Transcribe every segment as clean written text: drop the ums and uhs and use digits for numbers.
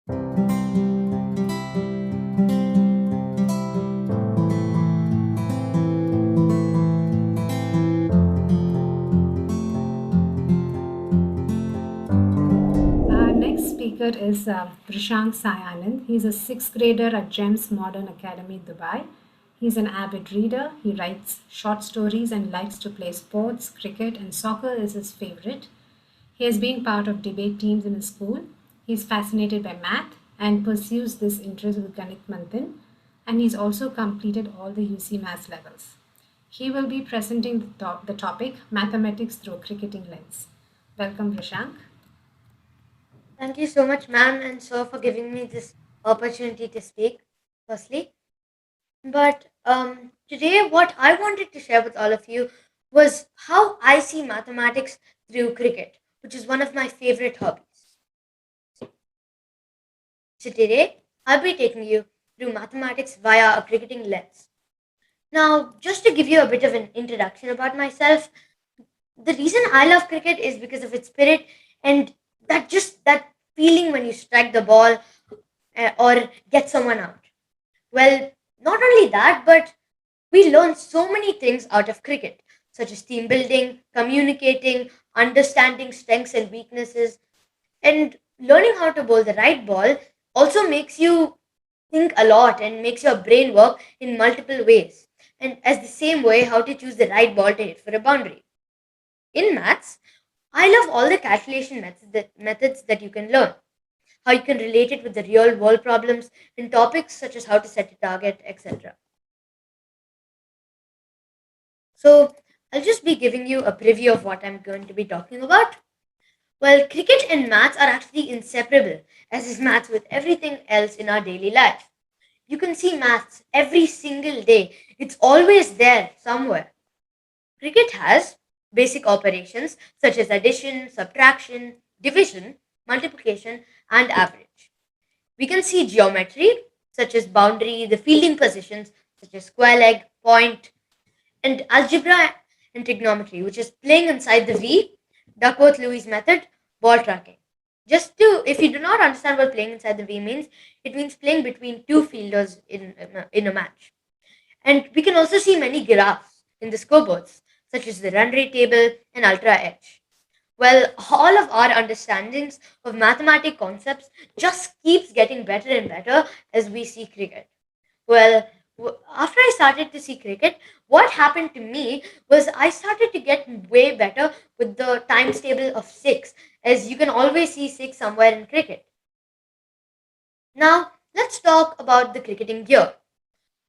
Our next speaker is Vrishank Anand. He's a sixth grader at GEMS Modern Academy, Dubai. He's an avid reader. He writes short stories and likes to play sports. Cricket and soccer is his favorite. He has been part of debate teams in his school. He's fascinated by math and pursues this interest with Ganit Manthan. And he's also completed all the UC Maths levels. He will be presenting the topic Mathematics Through a Cricketing Lens. Welcome, Vrishank. Thank you so much, ma'am and sir, for giving me this opportunity to speak, firstly. But today, what I wanted to share with all of you was how I see mathematics through cricket, which is one of my favorite hobbies. So, today, I'll be taking you through mathematics via a cricketing lens. Now, just to give you a bit of an introduction about myself, the reason I love cricket is because of its spirit and that feeling when you strike the ball or get someone out. Well, not only that, but we learn so many things out of cricket, such as team building, communicating, understanding strengths and weaknesses, and learning how to bowl the right ball also makes you think a lot and makes your brain work in multiple ways. And as the same way, how to choose the right ball to hit for a boundary. In maths, I love all the calculation methods that you can learn, how you can relate it with the real world problems in topics such as how to set a target, etc. So, I'll just be giving you a preview of what I'm going to be talking about. Well, cricket and maths are actually inseparable, as is maths with everything else in our daily life. You can see maths every single day, it's always there somewhere. Cricket has basic operations such as addition, subtraction, division, multiplication, and average. We can see geometry such as boundary, the fielding positions such as square leg, point, and algebra and trigonometry, which is playing inside the V, Duckworth-Lewis method, ball tracking. Just to, if you do not understand what playing inside the V means, it means playing between two fielders in a match. And we can also see many graphs in the scoreboards, such as the run rate table and ultra edge. Well, all of our understandings of mathematic concepts just keeps getting better and better as we see cricket. Well, after I started to see cricket, what happened to me was I started to get way better with the times table of six, as you can always see six somewhere in cricket. Now, let's talk about the cricketing gear.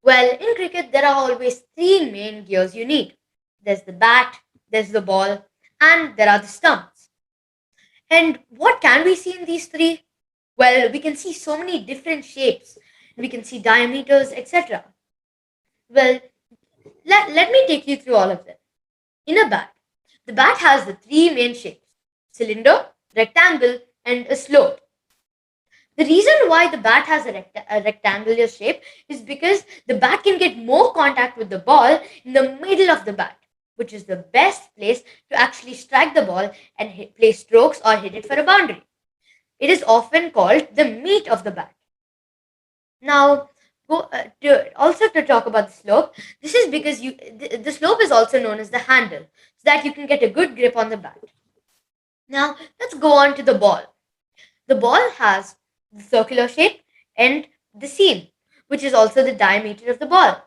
Well, in cricket, there are always three main gears you need: there's the bat, there's the ball, and there are the stumps. And what can we see in these three? Well, we can see so many different shapes, we can see diameters, etc. Well, let me take you through all of them. In a bat, the bat has the three main shapes: cylinder, rectangle, and a slope. The reason why the bat has a rectangular shape is because the bat can get more contact with the ball in the middle of the bat, which is the best place to actually strike the ball and play strokes or hit it for a boundary. It is often called the meat of the bat. Now, also to talk about the slope, this is because the slope is also known as the handle, so that you can get a good grip on the bat. Now, let's go on to the ball. The ball has the circular shape and the seam, which is also the diameter of the ball.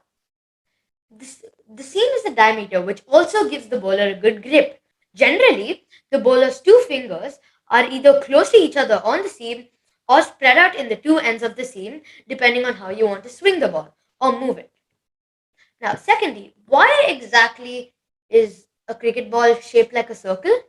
The seam is the diameter, which also gives the bowler a good grip. Generally, the bowler's two fingers are either close to each other on the seam or spread out in the two ends of the seam, depending on how you want to swing the ball or move it. Now, secondly, why exactly is a cricket ball shaped like a circle?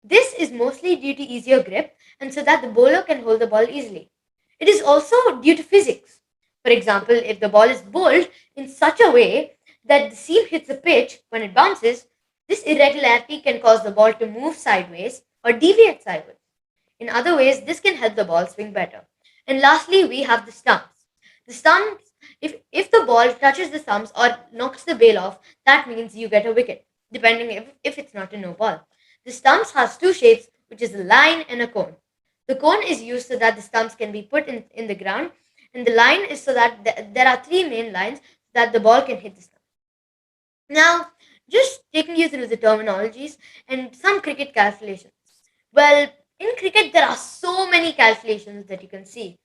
This is mostly due to easier grip and so that the bowler can hold the ball easily. It is also due to physics. For example, if the ball is bowled in such a way that the seam hits the pitch when it bounces, this irregularity can cause the ball to move sideways or deviate sideways. In other ways, this can help the ball swing better. And lastly, we have the stumps. The stumps, if the ball touches the stumps or knocks the bail off, that means you get a wicket, depending if it's not a no ball. The stumps has two shapes, which is a line and a cone. The cone is used so that the stumps can be put in the ground, and the line is so that there are three main lines that the ball can hit the stump. Now, just taking you through the terminologies and some cricket calculations. Well, in cricket, there are so many calculations that you can see.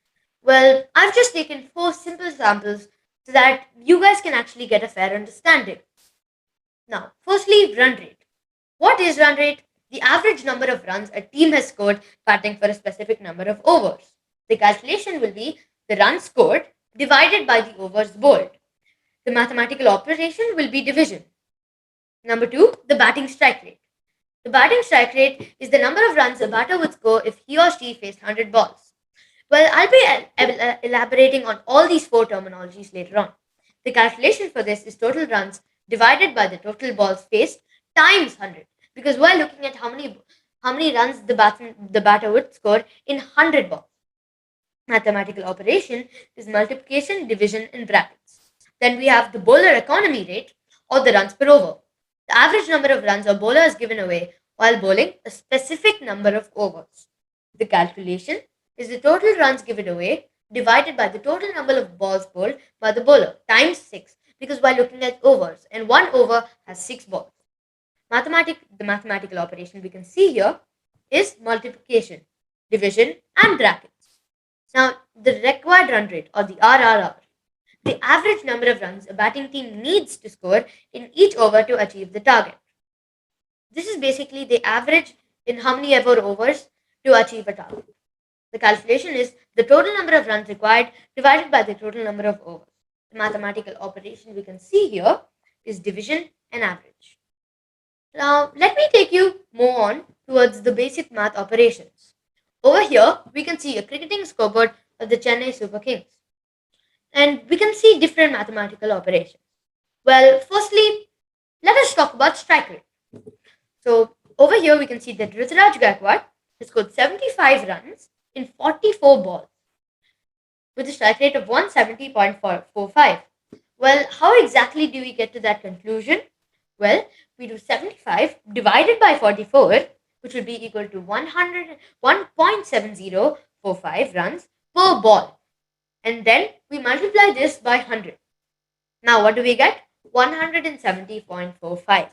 Well, I've just taken four simple samples so that you guys can actually get a fair understanding. Now, firstly, run rate. What is run rate? The average number of runs a team has scored batting for a specific number of overs. The calculation will be the runs scored divided by the overs bowled. The mathematical operation will be division. Number two, the batting strike rate. The batting strike rate is the number of runs a batter would score if he or she faced 100 balls. Well, I'll be elaborating on all these four terminologies later on. The calculation for this is total runs divided by the total balls faced times 100, because we're looking at how many runs the batter would score in 100 balls. Mathematical operation is multiplication, division, and brackets. Then we have the bowler economy rate, or the runs per over. The average number of runs a bowler has given away while bowling a specific number of overs. The calculation is the total runs given away divided by the total number of balls bowled by the bowler times 6, because we're looking at overs and one over has 6 balls. The mathematical operation we can see here is multiplication, division, and brackets. Now, the required run rate, or the RRR, the average number of runs a batting team needs to score in each over to achieve the target. This is basically the average in how many ever overs to achieve a target. The calculation is the total number of runs required divided by the total number of overs. The mathematical operation we can see here is division and average. Now, let me take you more on towards the basic math operations. Over here, we can see a cricketing scoreboard of the Chennai Super Kings. And we can see different mathematical operations. Well, firstly, let us talk about strike rate. So, over here, we can see that Ruturaj Gaikwad has scored 75 runs in 44 balls with a strike rate of 170.45. Well, how exactly do we get to that conclusion? Well, we do 75 divided by 44, which will be equal to 101.7045 runs per ball. And then we multiply this by 100. Now, what do we get? 170.45.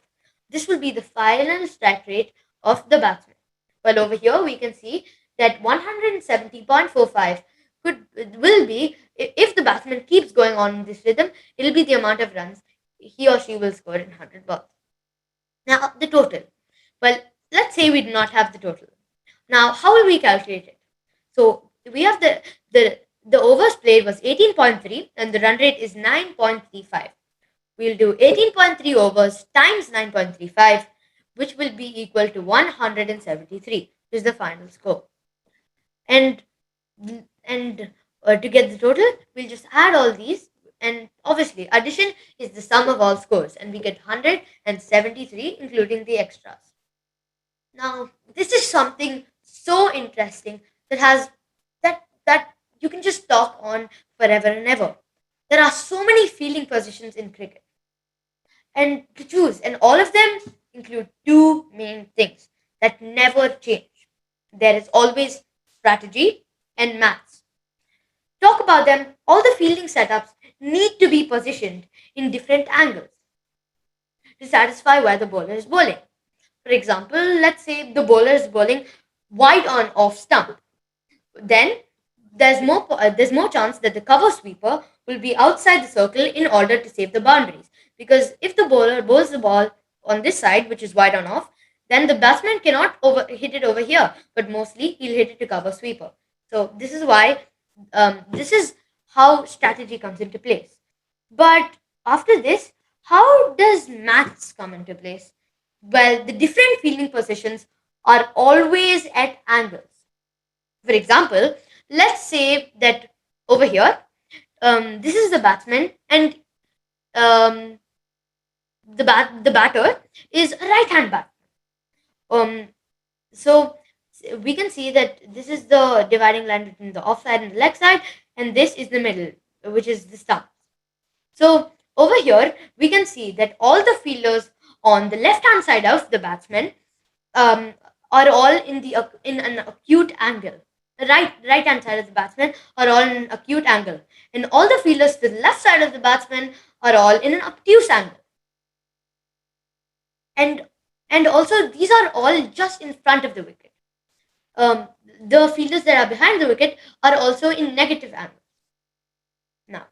This will be the final strike rate of the batsman. Well, over here we can see that 170.45 will be, if the batsman keeps going on in this rhythm, it will be the amount of runs he or she will score in 100 balls. Now, the total. Well, let's say we do not have the total. Now, how will we calculate it? So, we have the overs played was 18.3 and the run rate is 9.35. We'll do 18.3 overs times 9.35, which will be equal to 173, which is the final score. And to get the total, we'll just add all these, and obviously addition is the sum of all scores, and we get 173 including the extras. Now, this is something so interesting that you can just talk on forever and ever. There are so many fielding positions in cricket, and to choose, and all of them include two main things that never change. There is always strategy and maths. Talk about them, all the fielding setups need to be positioned in different angles to satisfy where the bowler is bowling. For example, let's say the bowler is bowling wide on off stump. Then there's more chance that the cover sweeper will be outside the circle in order to save the boundaries. Because if the bowler bowls the ball on this side, which is wide on off, then the batsman cannot hit it over here, but mostly he'll hit it to cover sweeper. So this is why this is how strategy comes into place. But after this, how does maths come into place? Well, the different fielding positions are always at angles. For example, let's say that over here, this is the batsman, and the batter is a right hand batsman. So we can see that this is the dividing line between the offside and the leg side, and this is the middle, which is the stump. So over here, we can see that all the fielders on the left hand side of the batsman are all in an acute angle. right hand side of the batsman are all in an acute angle, and all the fielders to the left side of the batsman are all in an obtuse angle. And and also these are all just in front of the wicket. Um, the fielders that are behind the wicket are also in negative angles. Now,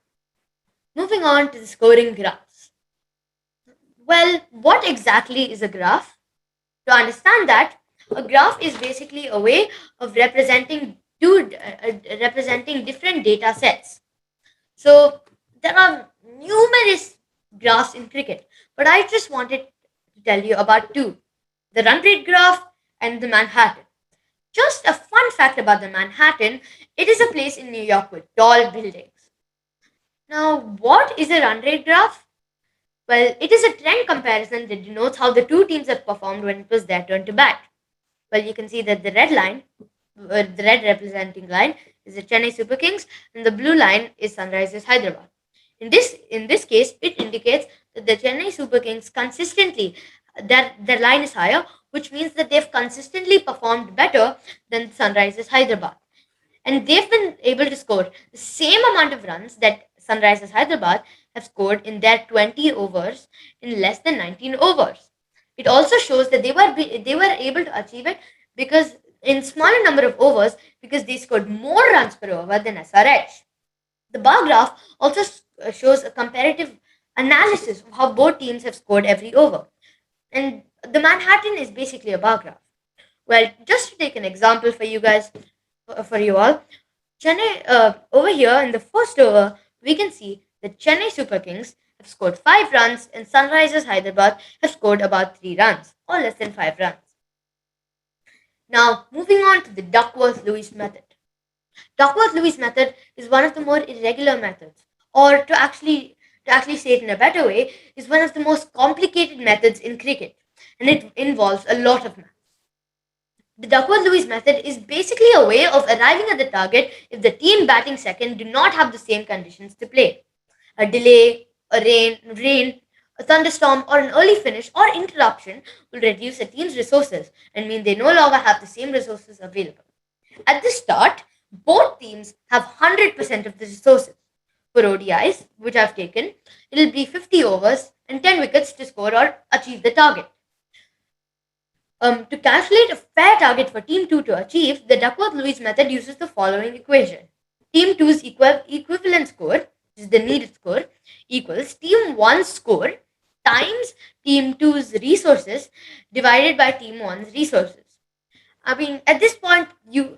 moving on to the scoring graphs. Well, what exactly is a graph? To understand that, a graph is basically a way of representing different data sets. So there are numerous graphs in cricket, but I just wanted to tell you about two: the run rate graph and the Manhattan. Just a fun fact about the Manhattan: it is a place in New York with tall buildings. Now, what is a run rate graph? Well, it is a trend comparison that denotes how the two teams have performed when it was their turn to bat. Well, you can see that the red representing line is the Chennai Super Kings, and the blue line is Sunrisers Hyderabad. In this case, it indicates that the Chennai Super Kings consistently, that their line is higher, which means that they've consistently performed better than Sunrisers Hyderabad, and they've been able to score the same amount of runs that Sunrisers Hyderabad have scored in their 20 overs in less than 19 overs. It also shows that they were able to achieve it because in smaller number of overs, because they scored more runs per over than SRH. The bar graph also shows a comparative analysis of how both teams have scored every over, and the Manhattan is basically a bar graph. Well, just to take an example for you guys, for you all, Chennai, over here in the first over, we can see that Chennai Super Kings have scored 5 runs and Sunrisers Hyderabad have scored about 3 runs, or less than 5 runs. Now, moving on to the Duckworth-Lewis method. Duckworth-Lewis method is one of the more irregular methods, or to actually say it in a better way, is one of the most complicated methods in cricket, and it involves a lot of math. The Duckworth-Lewis method is basically a way of arriving at the target if the team batting second do not have the same conditions to play. A delay, a rain, a thunderstorm, or an early finish or interruption will reduce a team's resources and mean they no longer have the same resources available. At the start, both teams have 100% of the resources. For ODIs, which I've taken, it'll be 50 overs and 10 wickets to score or achieve the target. To calculate a fair target for Team 2 to achieve, the Duckworth-Lewis method uses the following equation. Team 2's equivalent score, which is the needed score, equals Team 1's score times Team 2's resources divided by Team 1's resources. I mean, at this point, you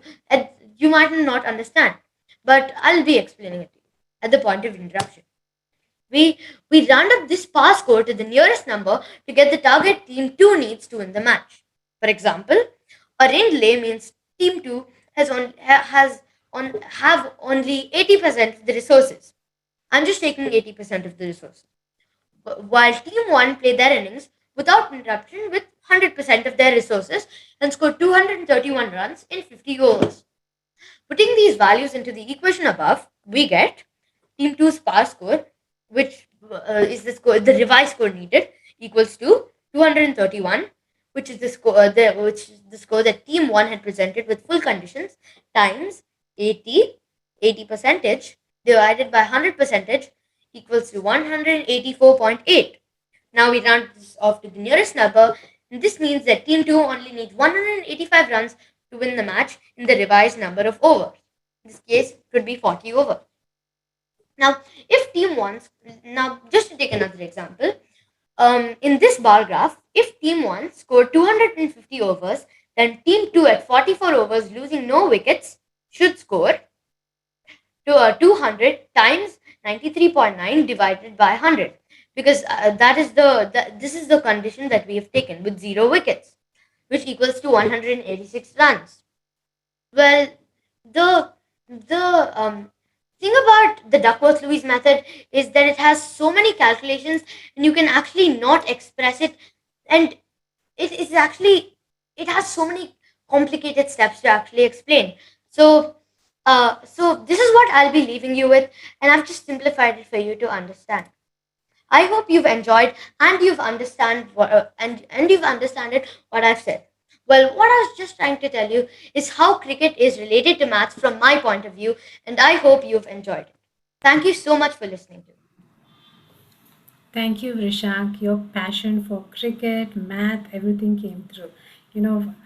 might not understand, but I'll be explaining it to you at the point of interruption. We round up this pass score to the nearest number to get the target Team 2 needs to win the match. For example, a rain delay means Team 2 have only 80% of the resources. I'm just taking 80% of the resources. While Team 1 play their innings without interruption with 100% of their resources and score 231 runs in 50 overs. Putting these values into the equation above, we get Team 2's par score, which is the revised score needed, equals to 231, which is the score that Team 1 had presented with full conditions, times 80 percentage divided by 100 percentage equals to 184.8. Now we round this off to the nearest number, and this means that Team 2 only needs 185 runs to win the match in the revised number of overs. In this case, it would be 40 overs. Now, if Team 1, now just to take another example, in this bar graph, if Team 1 scored 250 overs, then Team 2 at 44 overs losing no wickets should score to 200 times 93.9 divided by 100, because this is the condition that we have taken with 0 wickets, which equals to 186 runs. Well, the thing about the Duckworth-Lewis method is that it has so many calculations and you can actually not express it, and it has so many complicated steps to actually explain. So this is what I'll be leaving you with, and I've just simplified it for you to understand. I hope you've enjoyed and you've understood what I've said. Well, what I was just trying to tell you is how cricket is related to maths from my point of view, and I hope you've enjoyed it. Thank you so much for listening to me. Thank you, Vrishank. Your passion for cricket, math, everything came through.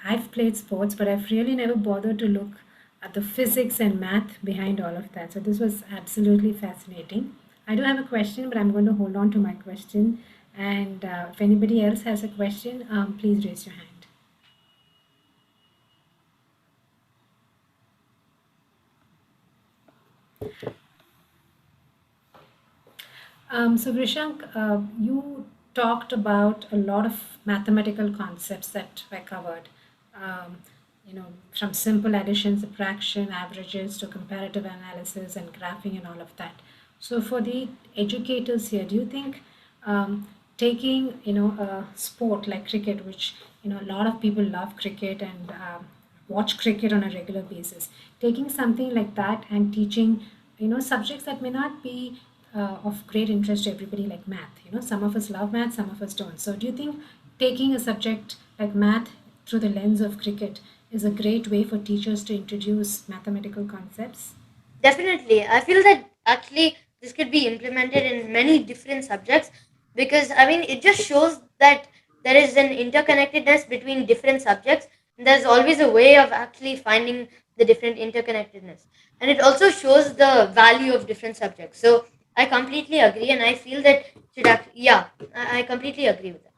I've played sports, but I've really never bothered to look at the physics and math behind all of that. So this was absolutely fascinating. I do have a question, but I'm going to hold on to my question. And if anybody else has a question, please raise your hand. So Vrishank, you talked about a lot of mathematical concepts that were covered. Um, from simple addition, subtraction, averages to comparative analysis and graphing and all of that. So for the educators here, do you think taking a sport like cricket, which a lot of people love cricket and watch cricket on a regular basis, taking something like that and teaching subjects that may not be of great interest to everybody, like math, some of us love math, some of us don't. So do you think taking a subject like math through the lens of cricket is a great way for teachers to introduce mathematical concepts? Definitely. I feel that actually this could be implemented in many different subjects because I mean it just shows that there is an interconnectedness between different subjects. And there's always a way of actually finding the different interconnectedness. And it also shows the value of different subjects. So I completely agree and I feel that should act yeah, I completely agree with that.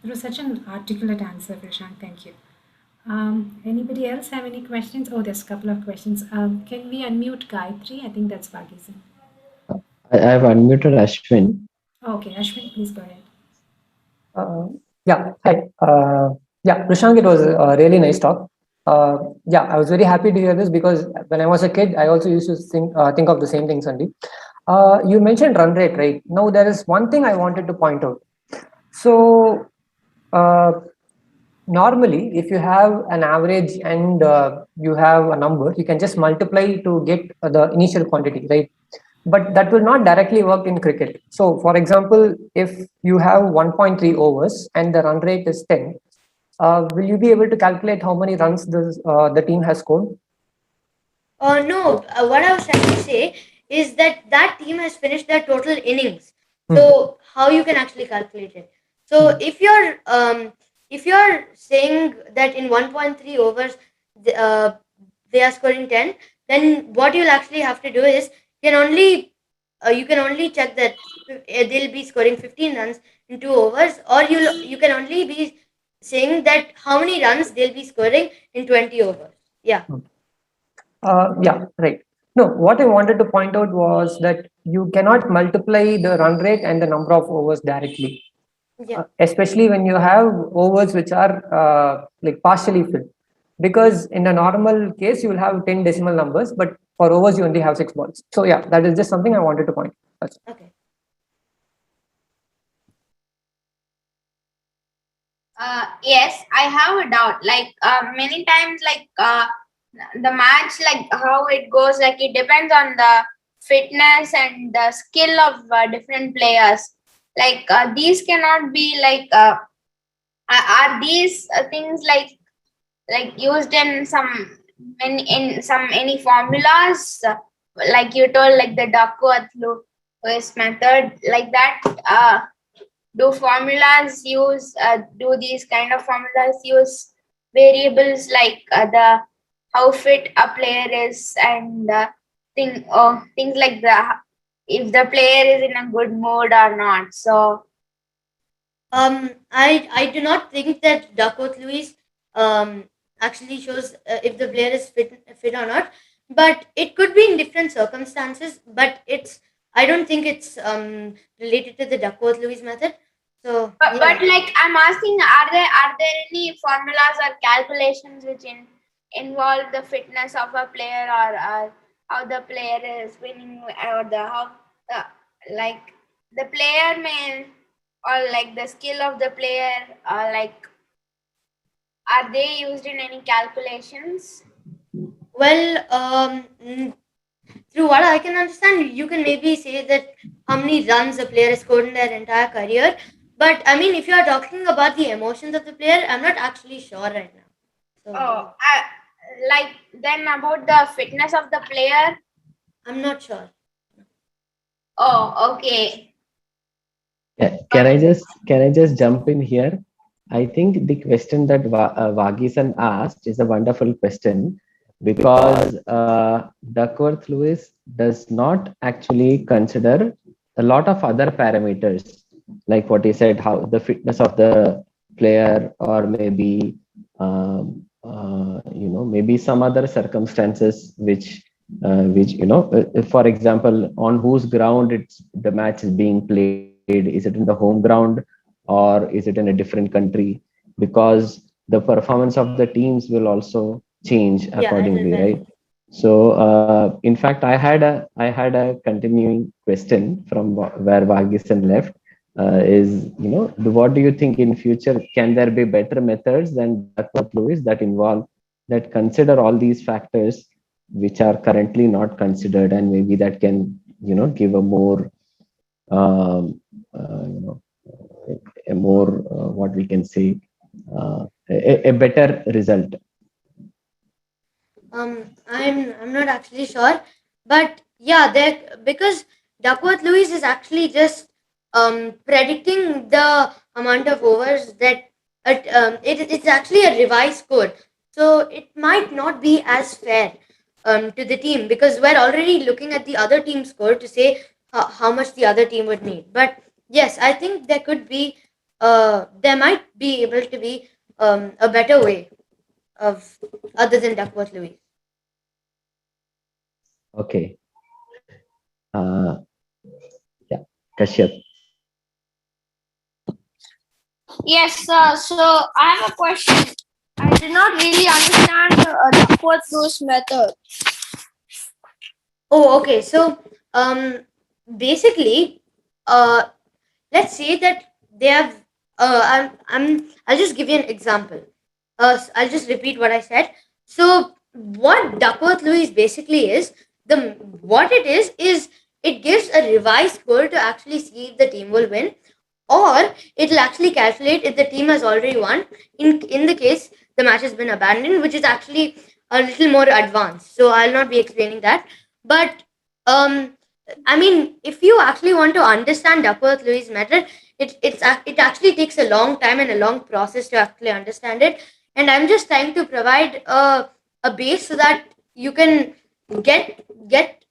It was such an articulate answer, Prashant. Thank you. Anybody else have any questions? Oh, there's a couple of questions. Can we unmute Gayatri? I think that's Vagisan. I've unmuted Ashwin. Okay, Ashwin, please go ahead. Uh, yeah, hi. Yeah, Vrishank, it was a really nice talk. Yeah, I was very happy to hear this because when I was a kid, I also used to think of the same things only. You mentioned run rate, right? Now, there is one thing I wanted to point out. So, uh, normally, if you have an average and you have a number, you can just multiply to get the initial quantity, right? But that will not directly work in cricket. So, for example, if you have 1.3 overs and the run rate is 10, will you be able to calculate how many runs the team has scored? No, what I was trying to say is that that team has finished their total innings. Hmm. So how you can actually calculate it? So Hmm. if you're saying that in 1.3 overs they are scoring 10, then what you'll actually have to do is you can only check that they'll be scoring 15 runs in 2 overs, or you can only be saying that how many runs they'll be scoring in 20 overs. Yeah. Hmm. Yeah, right. No, what I wanted to point out was that you cannot multiply the run rate and the number of overs directly, Yeah. especially when you have overs which are like partially filled. Because in a normal case, you will have 10 decimal numbers, but for overs, you only have six balls. So, yeah, that is just something I wanted to point out. Okay. Yes, I have a doubt. Like many times, like the match, like how it goes, like it depends on the fitness and the skill of different players. Like these cannot be like are these things like used in some in some any formulas like you told, like the Duckworth-Lewis method, like that. Do formulas use do these kind of formulas use variables like the how fit a player is and things like the if the player is in a good mood or not? So I do not think that Duckworth-Lewis actually shows if the player is fit or not, but it could be in different circumstances. But I don't think it's related to the Duckworth-Lewis method. So but yeah. like I'm asking, are there any formulas or calculations which involve the fitness of a player or how the player is winning or the how the like the player may or like the skill of the player or like are they used in any calculations? Well, through what I can understand, you can maybe say that how many runs a player has scored in their entire career. But I mean, if you are talking about the emotions of the player, I'm not actually sure right now. So Oh, like then about the fitness of the player. I'm not sure. Oh, okay. Can Got I it. just jump in here? I think the question that Vagisan asked is a wonderful question because Duckworth-Lewis does not actually consider a lot of other parameters, like what he said, how the fitness of the player, or maybe maybe some other circumstances which for example, on whose ground the match is being played. Is it in the home ground or is it in a different country? Because the performance of the teams will also change Yeah, it will accordingly, right? vary. So in fact, I had a continuing question from where Vagisan left. Is what do you think in future? Can there be better methods than Duckworth-Lewis that consider all these factors which are currently not considered, and maybe that can give a more um, you know a more what we can say, a better result. I'm not actually sure, but yeah, there because Duckworth-Lewis is actually just predicting the amount of overs that it's actually a revised score, so it might not be as fair to the team because we're already looking at the other team's score to say how much the other team would need. But yes, I think there might be able to be a better way of other than Duckworth-Lewis. Okay. Yeah, Kashyap. Yes, so I have a question. I did not really understand the Duckworth-Lewis method. Oh, okay. So, basically, uh, let's say that they have. I'll just give you an example. I'll just repeat what I said. So, what Duckworth-Lewis basically is, what it is it gives a revised score to actually see if the team will win, or it'll actually calculate if the team has already won. In the case the match has been abandoned, which is actually a little more advanced. So I'll not be explaining that. But um, I mean, if you actually want to understand Duckworth-Lewis method, it actually takes a long time and a long process to actually understand it. And I'm just trying to provide a base so that you can get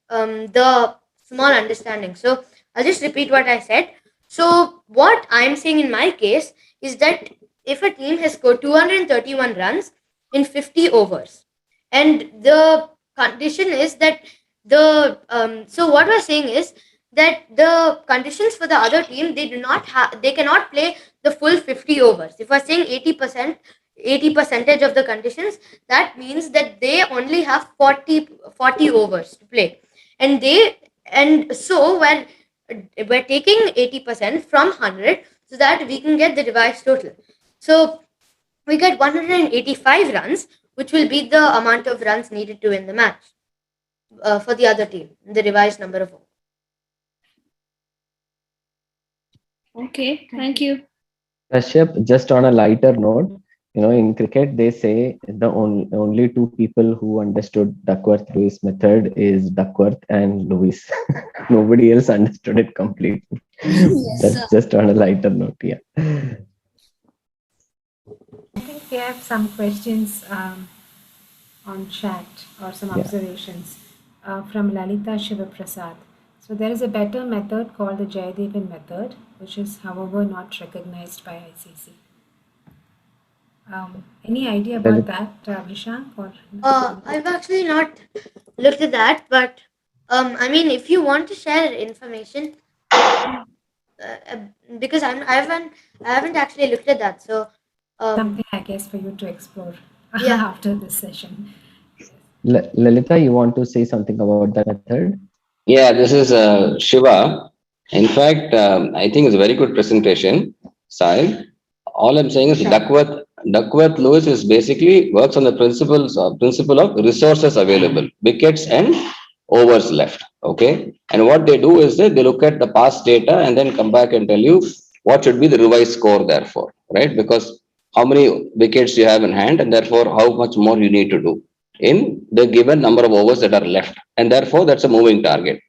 the small understanding. So I'll just repeat what I said. So what I'm saying in my case is that if a team has scored 231 runs in 50 overs, and the condition is that so what we're saying is that the conditions for the other team, they cannot play the full 50 overs. If we're saying 80 percentage of the conditions, that means that they only have 40 overs to play, and so we're taking 80% from 100 so that we can get the revised total. So we get 185 runs, which will be the amount of runs needed to win the match for the other team, the revised number of overs. Okay, thank you. Kashyap, just on a lighter note, in cricket, they say the only two people who understood Duckworth-Lewis method is Duckworth and Lewis. Nobody else understood it completely. Yes, sir. That's just on a lighter note. Yeah. I think we have some questions on chat or some Yeah. observations from Lalita Shivaprasad. So there is a better method called the Jayadevan method, which is, however, not recognized by ICC. Any idea about that, Vrishank? Or I've actually not looked at that, but I mean, if you want to share information, uh, uh, because I haven't actually looked at that. So something, I guess, for you to explore yeah. after this session. Lalita, you want to say something about that method? Yeah, this is Shiva. In fact, I think it's a very good presentation, Sai. All I'm saying is Duckworth Lewis is basically works on the principle of resources available, wickets and overs left. Okay, and what they do is that they look at the past data and then come back and tell you what should be the revised score therefore, right? Because how many wickets you have in hand, and therefore how much more you need to do in the given number of overs that are left, and therefore that's a moving target.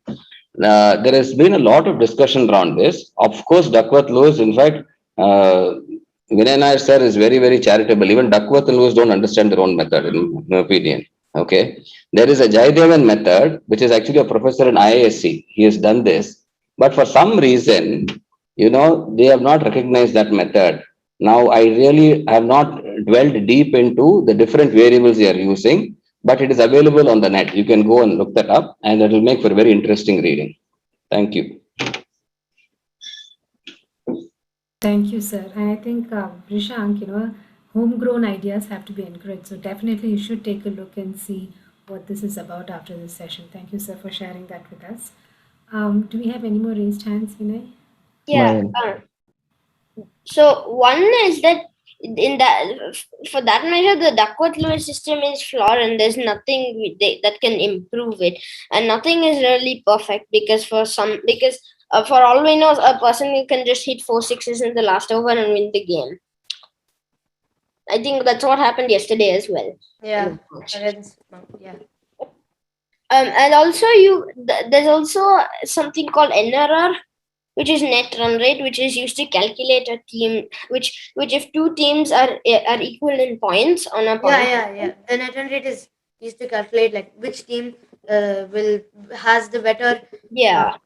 There has been a lot of discussion around this. Of course, Duckworth-Lewis, in fact, Vinay Nair sir is very, very charitable. Even Duckworth and Lewis don't understand their own method, in my opinion. Okay. There is a Jaidevan method, which is actually a professor in IISc. He has done this. But for some reason, they have not recognized that method. Now, I really have not dwelled deep into the different variables they are using, but it is available on the net. You can go and look that up, and it will make for very interesting reading. Thank you. Thank you, sir. And I think, Vrishank, homegrown ideas have to be encouraged. So definitely you should take a look and see what this is about after this session. Thank you, sir, for sharing that with us. Do we have any more raised hands, Vinay? Yeah. So one is that in that for that measure, the Duckworth-Lewis system is flawed, and there's nothing that can improve it, and nothing is really perfect because for all we know, a person can just hit 4 sixes in the last over and win the game. I think that's what happened yesterday as well. Yeah. Yeah. And also there's also something called NRR, which is net run rate, which is used to calculate a team, which if two teams are equal in points on a point. Yeah. The net run rate is used to calculate like which team has the better. Yeah.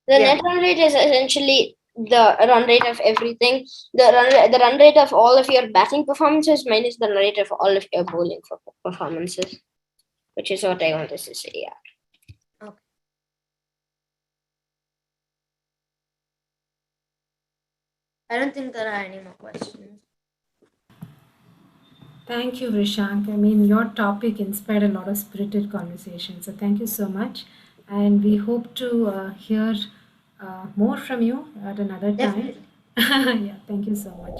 The net run rate is essentially the run rate of everything. The run rate of all of your batting performances minus the run rate of all of your bowling performances, which is what I wanted to say. Yeah. Okay. I don't think there are any more questions. Thank you, Vrishank. I mean, your topic inspired a lot of spirited conversation. So thank you so much. And we hope to hear more from you at another time. Definitely. Yeah, thank you so much.